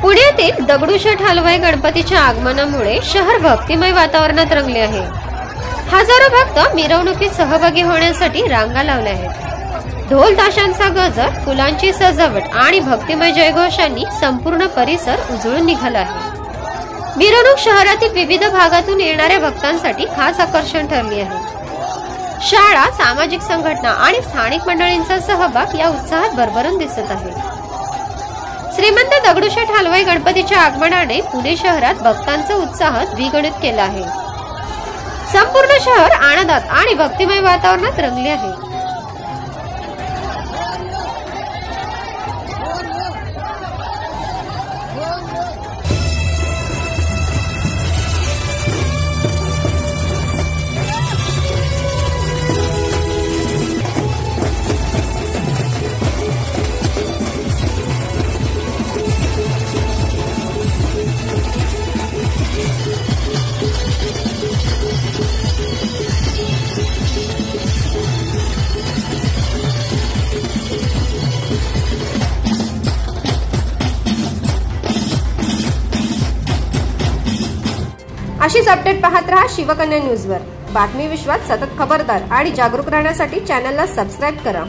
पुण्यातील दगडूशेठ हलवाई गणपतीच्या आगमनामुळे शहर भक्तिमय वातावरणात रंगले आहे। हजारो भक्त मिरवणुकीत सहभागी होण्यासाठी रांगा लावल्या आहेत। ढोल ताशांचा गजर, फुलांची सजावट आणि भक्तिमय जयघोषांनी संपूर्ण परिसर उजळून निघाला आहे। मिरवणूक शहरातील विविध भागातून येणाऱ्या भक्तांसाठी खास आकर्षण ठरली आहे। शाळा, सामाजिक संघटना आणि स्थानिक मंडळींचा सहभाग या उत्साहात भरभरून दिसत आहे। श्रीमंत दगडूशेठ हलवाई गणपतीच्या आगमनाने पुणे शहरात भक्तांचा उत्साह द्विगुणित केला आहे। संपूर्ण शहर आनंदात आणि भक्तिमय वातावरणात रंगले आहे। अशीच अपडेट पाहत रहा शिवकन्या न्यूजवर। बातमी विश्वात सतत खबरदार आणि जागरूक राहण्यासाठी चॅनलला सबस्क्राइब करा।